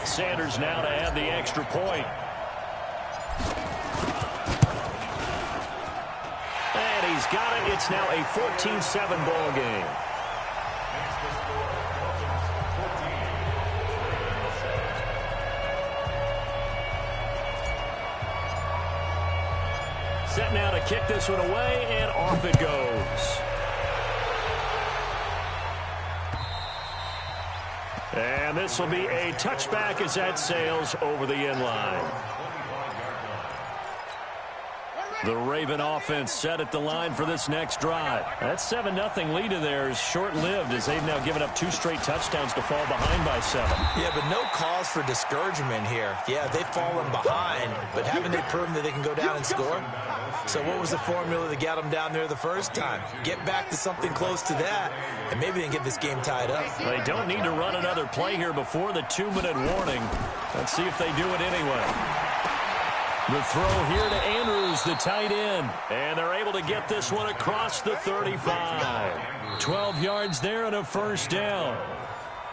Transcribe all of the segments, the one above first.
Sanders now to add the extra point. And he's got it. It's now a 14-7 ball game. Set now to kick this one away, and off it goes. And this will be a touchback as that sails over the end line. The Raven offense set at the line for this next drive. That 7-0 lead of theirs short-lived as they've now given up 2 straight touchdowns to fall behind by 7. Yeah, but no cause for discouragement here. Yeah, they've fallen behind, but haven't they proven that they can go down and score? So what was the formula that got them down there the first time? Get back to something close to that, and maybe they can get this game tied up. They don't need to run another play here before the 2-minute warning. Let's see if they do it anyway. The throw here to Andrews, the tight end. And they're able to get this one across the 35. 12 yards there and a first down.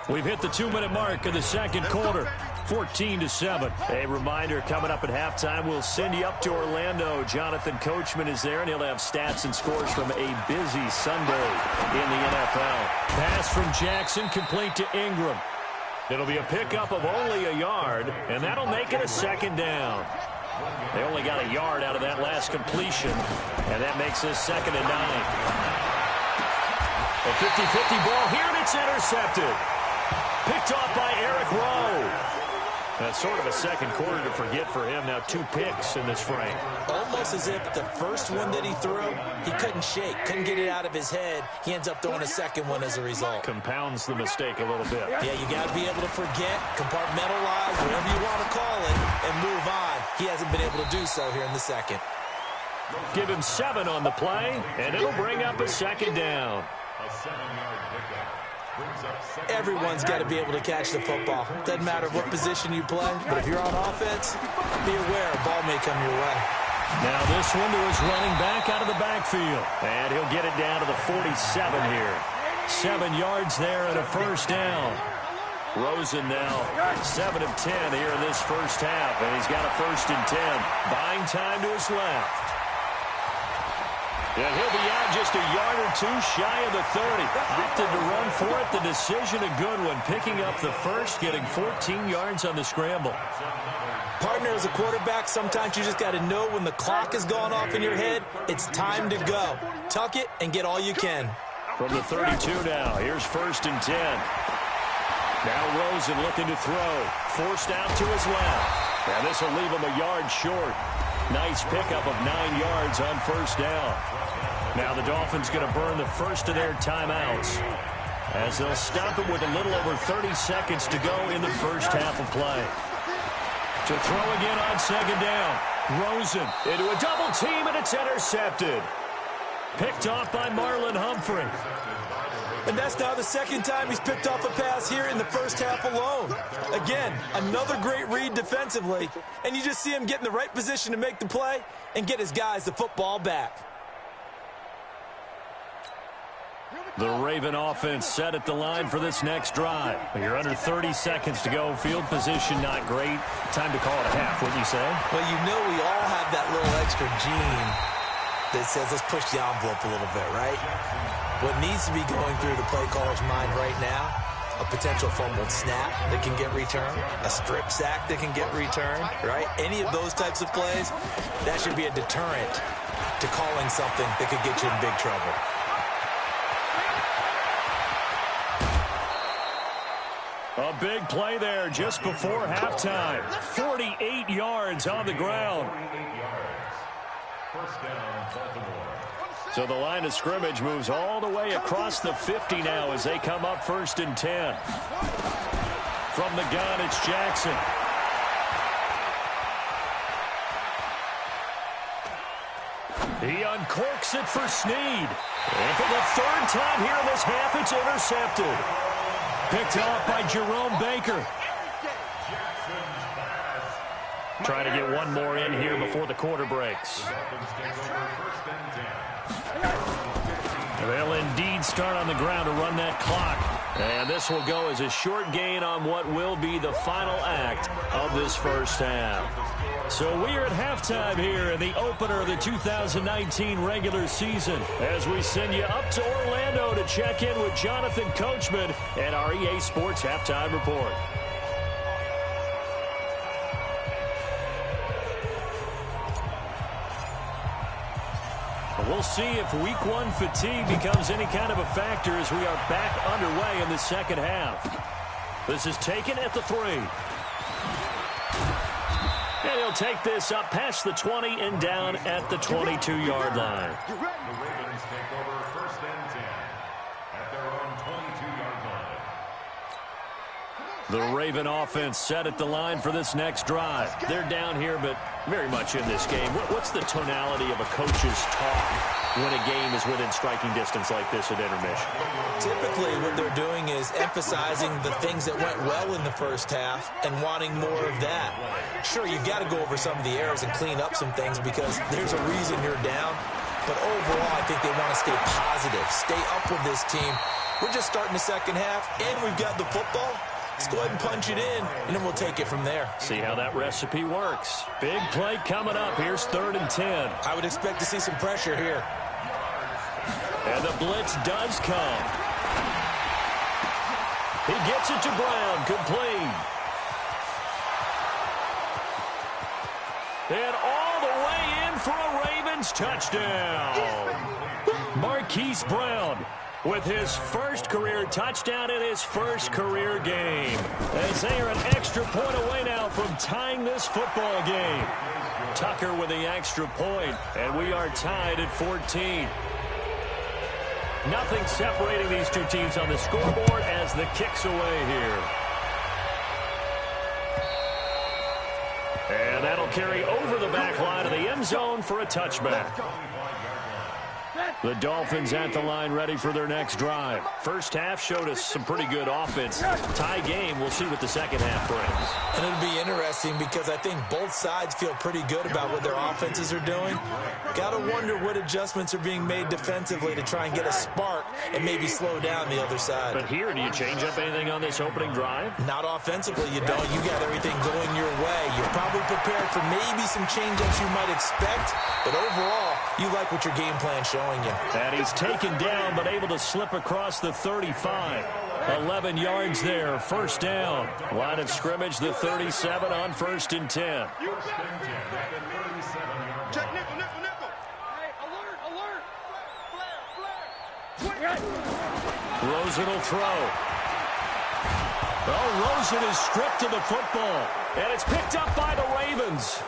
We've hit the 2-minute mark of the second quarter. 14-7. A reminder, coming up at halftime, we'll send you up to Orlando. Jonathan Coachman is there, and he'll have stats and scores from a busy Sunday in the NFL. Pass from Jackson, complete to Ingram. It'll be a pickup of only a yard, and that'll make it a second down. They only got a yard out of that last completion, and that makes this 2nd and 9. A 50-50 ball here, and it's intercepted. Picked off by Eric Rowe. That's sort of a second quarter to forget for him. Now 2 picks in this frame. Almost as if the first one that he threw, he couldn't shake, couldn't get it out of his head. He ends up throwing a second one as a result. Compounds the mistake a little bit. Yeah, you got to be able to forget, compartmentalize, whatever you want to call it, and move on. He hasn't been able to do so here in the second. Give him 7 on the play, and it'll bring up a second down. A 7-yard pickup. Everyone's got to be able to catch the football. Doesn't matter what position you play, but if you're on offense, be aware a ball may come your way. Now this one to his running back out of the backfield. And he'll get it down to the 47 here. 7 yards there and a first down. Rosen now 7 of 10 here in this first half, and he's got a 1st and 10. Buying time to his left. And he'll be out just a yard or 2 shy of the 30. Opted to run for it. The decision a good one. Picking up the first, getting 14 yards on the scramble. Partner, as a quarterback, sometimes you just got to know when the clock has gone off in your head, it's time to go. Tuck it and get all you can. From the 32 now, here's 1st and 10. Now Rosen looking to throw. Forced out to his left. And this will leave him a yard short. Nice pickup of 9 yards on first down. Now the Dolphins going to burn the first of their timeouts as they'll stop it with a little over 30 seconds to go in the first half of play. To throw again on 2nd down. Rosen into a double team, and it's intercepted. Picked off by Marlon Humphrey. And that's now the 2nd time he's picked off a pass here in the first half alone. Again, another great read defensively, and you just see him get in the right position to make the play and get his guys the football back. The Raven offense set at the line for this next drive. You're under 30 seconds to go. Field position not great. Time to call it a half, wouldn't you say? Well, you know we all have that little extra gene that says let's push the envelope a little bit, right? What needs to be going through the play caller's mind right now, a potential fumbled snap that can get returned, a strip sack that can get returned, right? Any of those types of plays, that should be a deterrent to calling something that could get you in big trouble. A big play there just before halftime. 48 yards on the ground. First down, Baltimore. So the line of scrimmage moves all the way across the 50 now as they come up 1st and 10. From the gun, it's Jackson. He uncorks it for Snead. And for the 3rd time here in this half, it's intercepted. Picked off by Jerome Baker. Trying to get one more in here before the quarter breaks. They'll indeed start on the ground to run that clock. And this will go as a short gain on what will be the final act of this first half. So we are at halftime here in the opener of the 2019 regular season as we send you up to Orlando to check in with Jonathan Coachman and our EA Sports Halftime Report. We'll see if week one fatigue becomes any kind of a factor as we are back underway in the second half. This is taken at the 3. And he'll take this up past the 20 and down at the 22-yard line. The Ravens take over first and 10 at their own 22-yard line. The Raven offense set at the line for this next drive. They're down here, but very much in this game. What's the tonality of a coach's talk when a game is within striking distance like this at intermission? Typically, what they're doing is emphasizing the things that went well in the first half and wanting more of that. Sure, you've got to go over some of the errors and clean up some things because there's a reason you're down. But overall, I think they want to stay positive, stay up with this team. We're just starting the second half, and we've got the football. Let's go ahead and punch it in, and then we'll take it from there. See how that recipe works. Big play coming up. Here's 3rd and 10. I would expect to see some pressure here. And the blitz does come. He gets it to Brown, complete. And all the way in for a Ravens touchdown. Marquise Brown with his first career touchdown in his first career game. As they are an extra point away now from tying this football game. Tucker with the extra point, and we are tied at 14. Nothing separating these two teams on the scoreboard as the kick's away here. And that'll carry over the back line of the end zone for a touchback. The Dolphins at the line ready for their next drive. First half showed us some pretty good offense. Tie game, we'll see what the second half brings. And it'll be interesting because I think both sides feel pretty good about what their offenses are doing. Got to wonder what adjustments are being made defensively to try and get a spark and maybe slow down the other side. But here, do you change up anything on this opening drive? Not offensively, you don't. You got everything going your way. You're probably prepared for maybe some change-ups you might expect, but overall, you like what your game plan's showing you. And he's taken down, but able to slip across the 35. 11 yards there, first down. Line of scrimmage, the 37 on 1st and 10. First and 10 at the 37-yard Check line. nickel. Hey, alert. Flare. Rosen will throw. Oh, Rosen is stripped of the football. And it's picked up by the Ravens.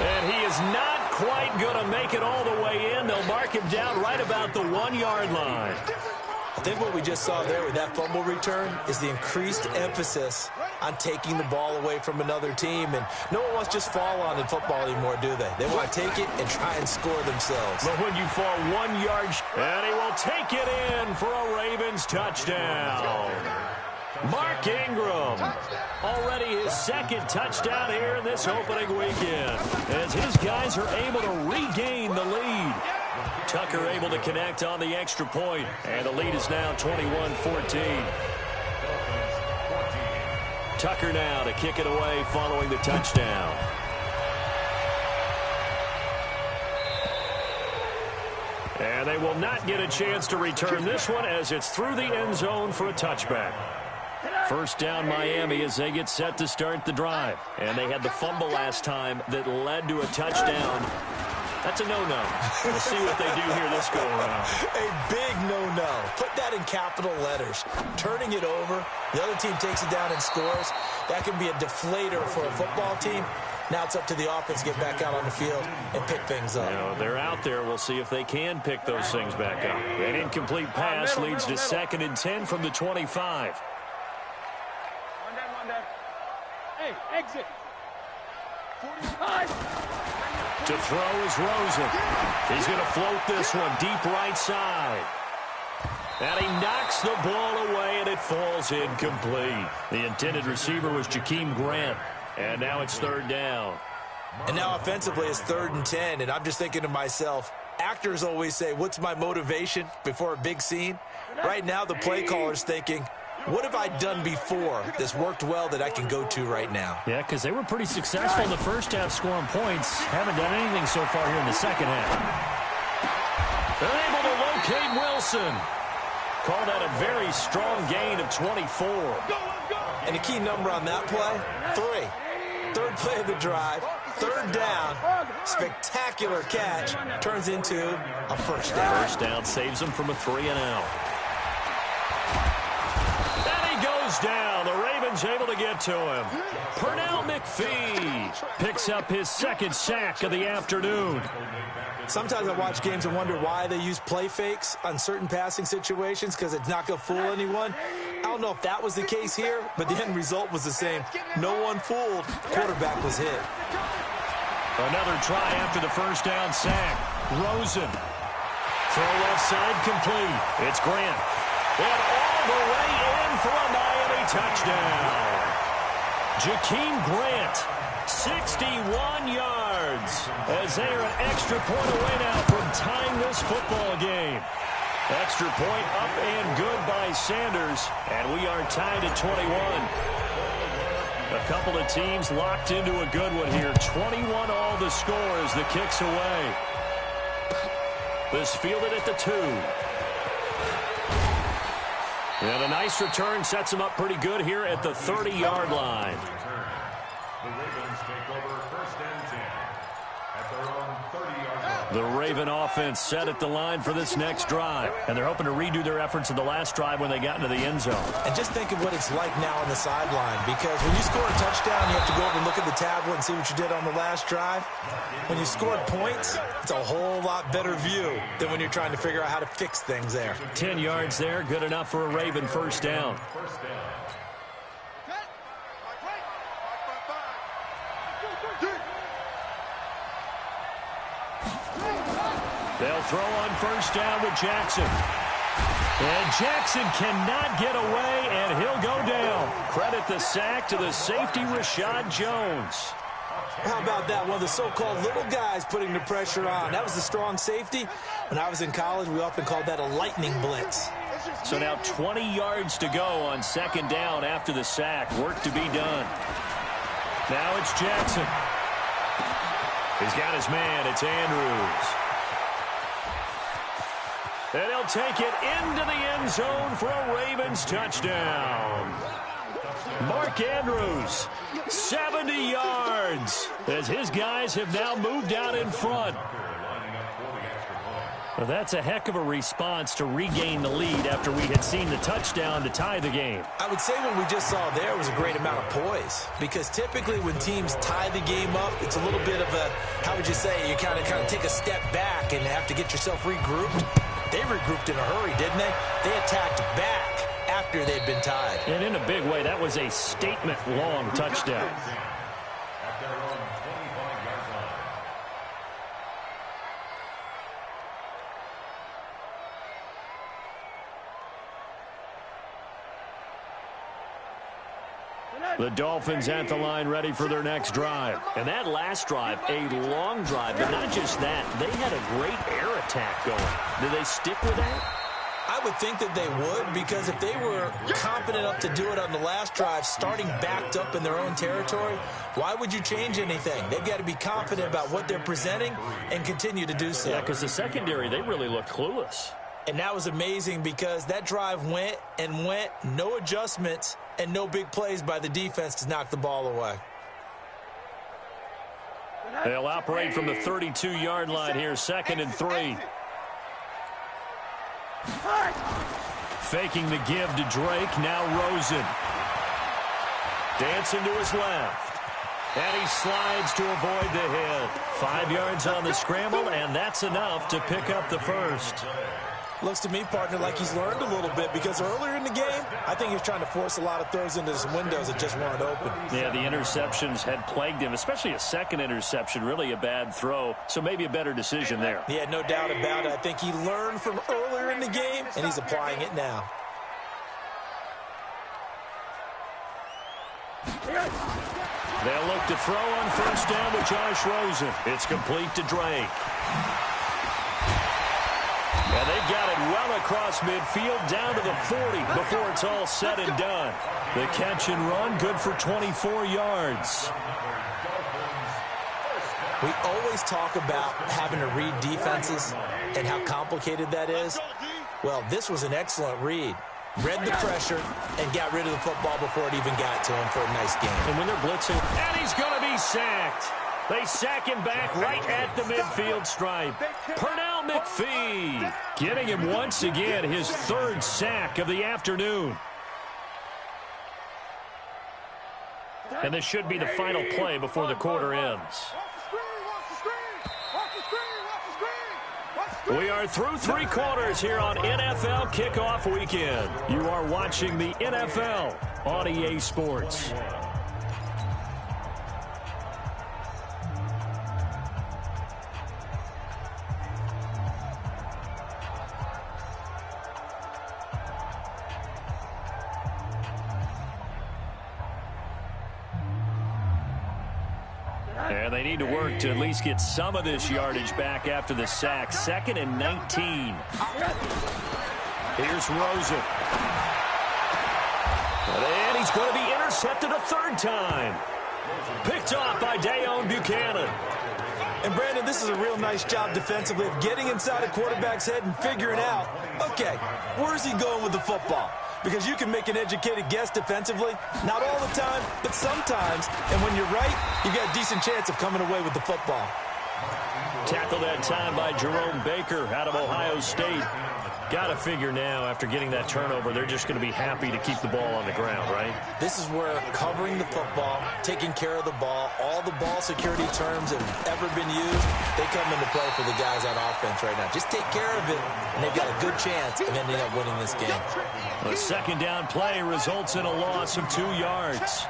And he is not quite going to make it all the way in. They'll mark him down right about the 1-yard line. I think what we just saw there with that fumble return is the increased emphasis on taking the ball away from another team. And no one wants to just fall on in football anymore, do they? They want to take it and try and score themselves. But when you fall 1 yard, and he will take it in for a Ravens touchdown. Mark Ingram, already his second touchdown here in this opening weekend, as his guys are able to regain the lead. Tucker able to connect on the extra point, and the lead is now 21-14. Tucker now to kick it away following the touchdown. And they will not get a chance to return this one as it's through the end zone for a touchback. First down Miami as they get set to start the drive. And they had the fumble last time that led to a touchdown. That's a no-no. We'll see what they do here this go-around. A big no-no. Put that in capital letters. Turning it over, the other team takes it down and scores. That can be a deflator for a football team. Now it's up to the offense to get back out on the field and pick things up. You know, they're out there. We'll see if they can pick those things back up. An incomplete pass leads to 2nd and 10 from the 25. Hey, exit. 45. To throw is Rosen. He's going to float this one deep right side. And he knocks the ball away, and it falls incomplete. The intended receiver was Jakeem Grant. And now it's 3rd down. And now offensively it's 3rd and 10, and I'm just thinking to myself, Actors always say, what's my motivation before a big scene? Right now, the play caller's thinking, what have I done before that's worked well that I can go to right now? Yeah, because they were pretty successful in the first half scoring points. Haven't done anything so far here in the second half. They're able to locate Wilson. Call that a very strong gain of 24. And the key number on that play, 3. Third play of the drive, third down, spectacular catch, turns into a first down. First down saves him from a 3-and-out. And he goes down. The Ravens able to get to him. Pernell McPhee picks up his second sack of the afternoon. Sometimes I watch games and wonder why they use play fakes on certain passing situations, because it's not going to fool anyone. I don't know if that was the case here, but the end result was the same. No one fooled. Quarterback was hit. Another try after the first down sack. Rosen. Throw left side complete. It's Grant. And all the way in for a Miami touchdown. Jakeem Grant, 61 yards, as they are an extra point away now from tying this football game. Extra point up and good by Sanders, and we are tied at 21. A couple of teams locked into a good one here. 21 all the score as the kick's away. This fielded at the 2. And a nice return sets him up pretty good here at the 30-yard line. The Ravens take over first and 10 at their own 30-yard line. The Raven offense set at the line for this next drive. And they're hoping to redo their efforts in the last drive when they got into the end zone. And just think of what it's like now on the sideline, because when you score a touchdown, you have to go over and look at the tablet and see what you did on the last drive. When you scored points, it's a whole lot better view than when you're trying to figure out how to fix things there. 10 yards there, good enough for a Raven first down. First down. They'll throw on first down with Jackson. And Jackson cannot get away, and he'll go down. Credit the sack to the safety, Rashad Jones. How about that? One of the so-called little guys putting the pressure on. That was the strong safety. When I was in college, we often called that a lightning blitz. So now 20 yards to go on second down after the sack. Work to be done. Now it's Jackson. He's got his man. It's Andrews. And he'll take it into the end zone for a Ravens touchdown. Mark Andrews, 70 yards, as his guys have now moved out in front. Well, that's a heck of a response to regain the lead after we had seen the touchdown to tie the game. I would say what we just saw there was a great amount of poise, because typically when teams tie the game up, it's a little bit of a, how would you say, you kind of take a step back and have to get yourself regrouped. They regrouped in a hurry, didn't they? They attacked back after they'd been tied. And in a big way, that was a statement-long touchdown. At their own 25-yard line. The Dolphins at the line ready for their next drive. And that last drive, a long drive, but not just that. They had a great air attack going. Did they stick with that? I would think that they would, because if they were confident enough to do it on the last drive, starting backed up in their own territory, why would you change anything? They've got to be confident about what they're presenting and continue to do so. Yeah, because the secondary, they really looked clueless. And that was amazing, because that drive went and went, no adjustments, and no big plays by the defense to knock the ball away. They'll operate from the 32-yard line here, 2nd and 3. Faking the give to Drake, now Rosen. Dancing to his left. And he slides to avoid the hit. 5 yards on the scramble, and that's enough to pick up the first. Looks to me, partner, like he's learned a little bit, because earlier in the game, I think he was trying to force a lot of throws into some windows that just weren't open. Yeah, the interceptions had plagued him, especially a second interception, really a bad throw, so maybe a better decision there. Yeah, no doubt about it. I think he learned from earlier in the game, and he's applying it now. They'll look to throw on first down with Josh Rosen. It's complete to Drake. And they've got it well across midfield, down to the 40 before it's all said and done. The catch and run, good for 24 yards. We always talk about having to read defenses and how complicated that is. Well, this was an excellent read. Read the pressure and got rid of the football before it even got to him for a nice game. And when they're blitzing, and he's going to be sacked. They sack him back right at the midfield stripe. Pernell McPhee getting him once again his third sack of the afternoon. And this should be the final play before the quarter ends. We are through 3 quarters here on NFL Kickoff Weekend. You are watching the NFL on EA Sports. And they need to work to at least get some of this yardage back after the sack. 2nd and 19. Here's Rosen. And he's going to be intercepted a 3rd time. Picked off by Dayon Buchanan. And, Brandon, this is a real nice job defensively of getting inside a quarterback's head and figuring out, okay, where's he going with the football? Because you can make an educated guess defensively. Not all the time, but sometimes. And when you're right, you've got a decent chance of coming away with the football. Tackled that time by Jerome Baker out of Ohio State. Got to figure now, after getting that turnover, they're just going to be happy to keep the ball on the ground, right? This is where covering the football, taking care of the ball, all the ball security terms that have ever been used, they come into play for the guys on offense right now. Just take care of it, and they've got a good chance of ending up winning this game. A 2nd down play results in a loss of 2 yards.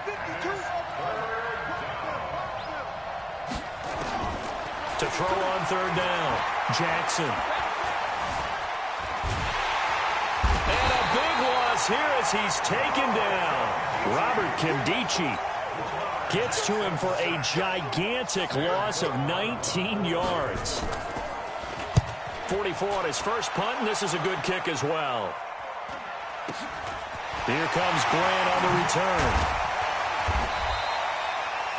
To throw on 3rd down, Jackson. And a big loss here as he's taken down. Robert Kimdichie gets to him for a gigantic loss of 19 yards. 44 on his first punt, and this is a good kick as well. Here comes Grant on the return.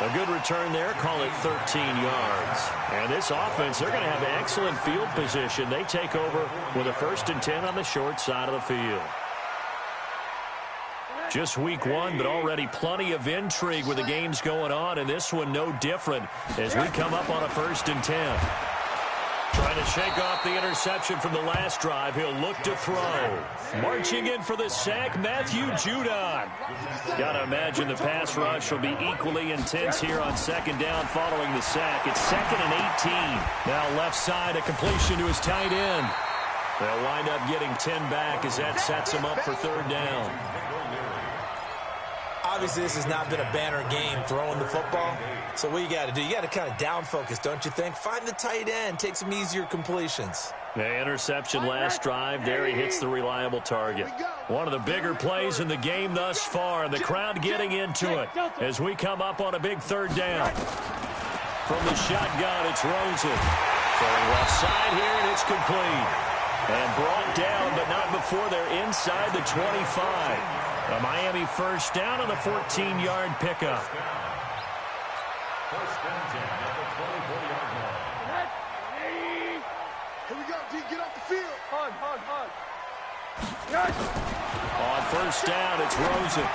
A good return there, call it 13 yards. And this offense, they're going to have excellent field position. They take over with a 1st and 10 on the short side of the field. Just week 1, but already plenty of intrigue with the games going on, and this one no different as we come up on a 1st and 10. Trying to shake off the interception from the last drive. He'll look to throw. Marching in for the sack, Matthew Judon. Got to imagine the pass rush will be equally intense here on 2nd down following the sack. It's 2nd and 18. Now left side, a completion to his tight end. They'll wind up getting 10 back as that sets him up for 3rd down. Obviously, this has not been a banner game throwing the football. So what you got to do, you got to kind of down focus, don't you think? Find the tight end, take some easier completions. The interception last drive. There he hits the reliable target. One of the bigger plays in the game thus far. And the crowd getting into it as we come up on a big 3rd down. From the shotgun, it's Rosen. Throwing left side here, and it's complete. And brought down, but not before they're inside the 25. A Miami 1st down on the 14-yard pickup. 1st and 10 at the 24-yard line. Here we go, D. Get off the field. Hard. On 1st down, it's Rosen.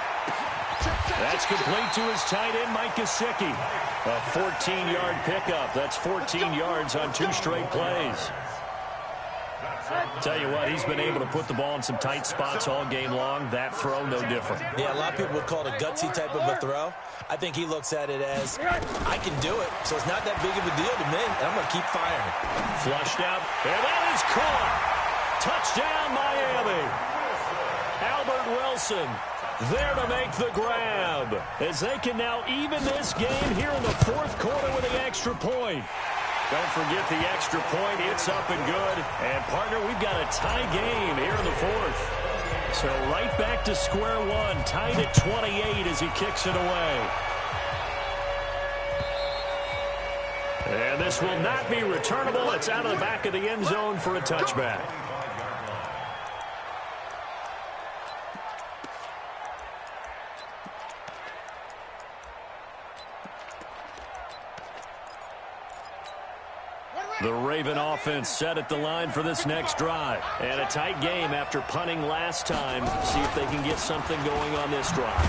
That's complete to his tight end, Mike Gesicki. A 14-yard pickup. That's 14 yards on 2 straight plays. Tell you what, he's been able to put the ball in some tight spots all game long. That throw, no different. Yeah, a lot of people would call it a gutsy type of a throw. I think he looks at it as, I can do it, so it's not that big of a deal to me, and I'm going to keep firing. Flushed out, and that is caught. Touchdown, Miami. Albert Wilson there to make the grab, as they can now even this game here in the 4th quarter with the extra point. Don't forget the extra point. It's up and good. And, partner, we've got a tie game here in the 4th. So right back to square one, tied at 28 as he kicks it away. And this will not be returnable. It's out of the back of the end zone for a touchback. The Raven offense set at the line for this next drive. And a tight game after punting last time. See if they can get something going on this drive.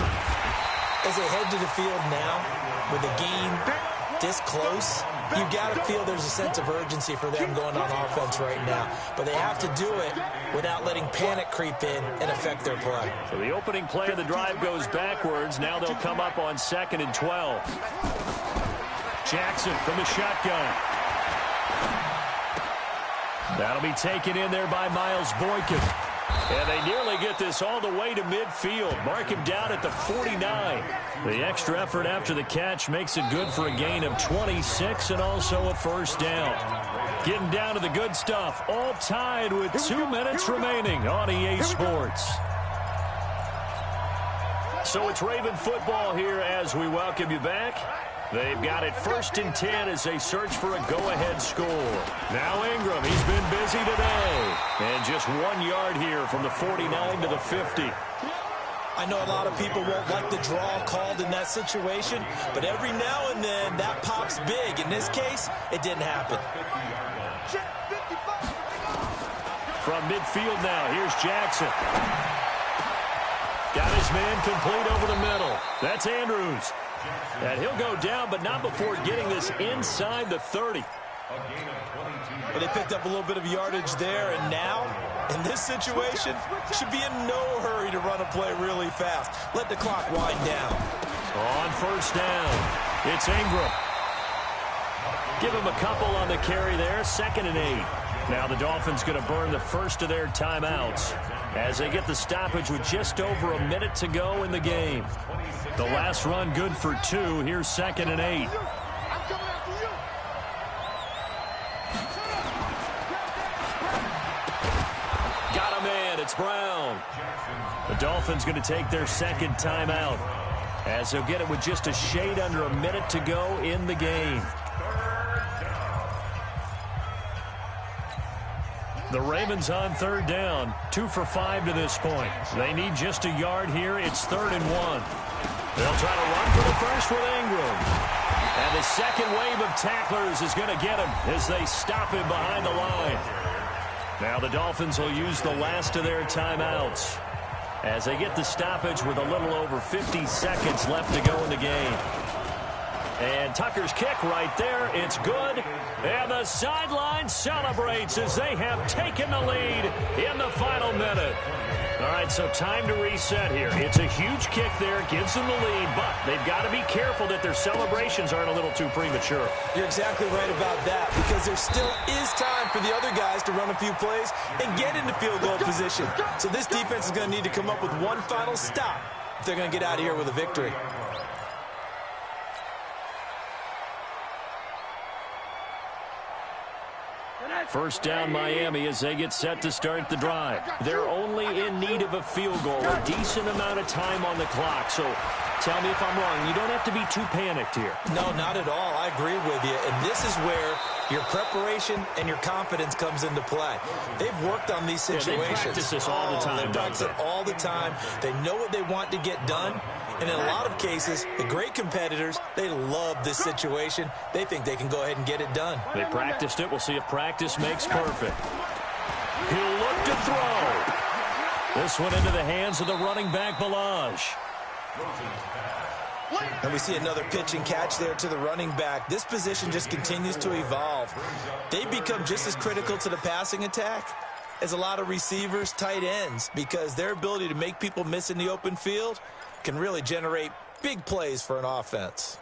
As they head to the field now, with the game this close, you've got to feel there's a sense of urgency for them going on offense right now. But they have to do it without letting panic creep in and affect their play. So the opening play of the drive goes backwards. Now they'll come up on 2nd and 12. Jackson from the shotgun. That'll be taken in there by Miles Boykin. And they nearly get this all the way to midfield. Mark him down at the 49. The extra effort after the catch makes it good for a gain of 26 and also a first down. Getting down to the good stuff. All tied with 2 minutes remaining on EA Sports. So it's Raven football here as we welcome you back. They've got it 1st and 10 as they search for a go-ahead score. Now Ingram, he's been busy today. And just 1 yard here from the 49 to the 50. I know a lot of people won't like the draw called in that situation, but every now and then that pops big. In this case, it didn't happen. From midfield now, here's Jackson. Got his man complete over the middle. That's Andrews. And he'll go down, but not before getting this inside the 30. But they picked up a little bit of yardage there, and now, in this situation, should be in no hurry to run a play really fast. Let the clock wind down. On 1st down, it's Ingram. Give him a couple on the carry there, 2nd and 8. Now the Dolphins going to burn the first of their timeouts as they get the stoppage with just over a minute to go in the game. The last run good for 2. Here's 2nd and 8. Got a man. It's Brown. The Dolphins going to take their 2nd timeout as they'll get it with just a shade under a minute to go in the game. The Ravens on 3rd down, 2 for 5 to this point. They need just a yard here. It's 3rd and 1. They'll try to run for the first with Ingram. And the second wave of tacklers is going to get him as they stop him behind the line. Now the Dolphins will use the last of their timeouts as they get the stoppage with a little over 50 seconds left to go in the game. And Tucker's kick right there. It's good. And the sideline celebrates as they have taken the lead in the final minute. All right, so time to reset here. It's a huge kick there. Gives them the lead, but they've got to be careful that their celebrations aren't a little too premature. You're exactly right about that, because there still is time for the other guys to run a few plays and get into field goal position. So this defense is going to need to come up with one final stop if they're going to get out of here with a victory. First down Miami as they get set to start the drive. They're only in need of a field goal, a decent amount of time on the clock. So tell me if I'm wrong. You don't have to be too panicked here. No, not at all. I agree with you. And this is where your preparation and your confidence comes into play. They've worked on these situations. They practice this all the time. They practice it all the time. They know what they want to get done. And in a lot of cases, the great competitors, they love this situation. They think they can go ahead and get it done. They practiced it. We'll see if practice makes perfect. He'll look to throw. This one into the hands of the running back, Balaj. And we see another pitch and catch there to the running back. This position just continues to evolve. They become just as critical to the passing attack as a lot of receivers, tight ends, because their ability to make people miss in the open field can really generate big plays for an offense.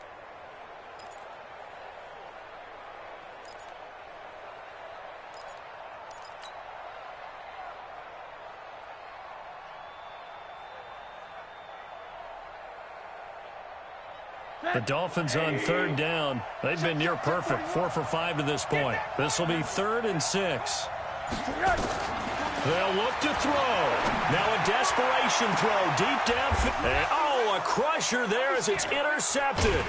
The Dolphins on 3rd down. They've been near perfect, 4 for 5 to this point. This will be 3rd and 6. They'll look to throw. Now a desperation throw deep down. And, oh, a crusher there as it's intercepted.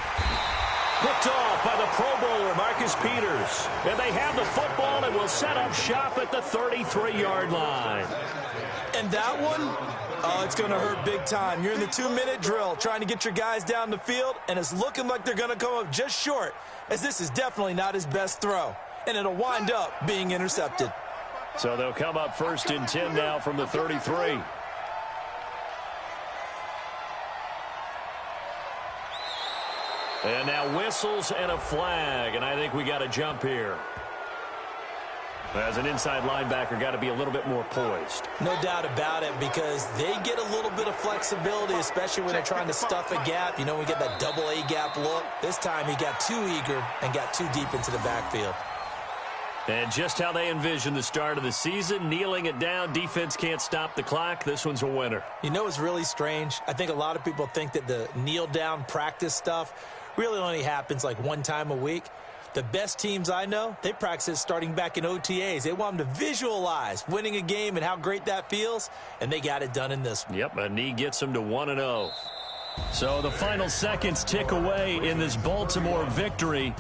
Picked off by the Pro Bowler, Marcus Peters. And they have the football and will set up shop at the 33-yard line. And that one, oh, it's going to hurt big time. You're in the 2-minute drill trying to get your guys down the field, and it's looking like they're going to come up just short, as this is definitely not his best throw. and it'll wind up being intercepted. So they'll come up 1st and 10 now from the 33. And now whistles and a flag, and I think we got a jump here. As an inside linebacker, got to be a little bit more poised. No doubt about it, because they get a little bit of flexibility, especially when they're trying to stuff a gap. You know, we get that double A gap look. This time he got too eager and got too deep into the backfield. And just how they envision the start of the season, kneeling it down, defense can't stop the clock. This one's a winner. You know, it's really strange. I think a lot of people think that the kneel down practice stuff really only happens like one time a week. The best teams I know, they practice it starting back in OTAs. They want them to visualize winning a game and how great that feels, and they got it done in this one. Yep, a knee gets them to 1-0. So the final seconds tick away in this Baltimore victory.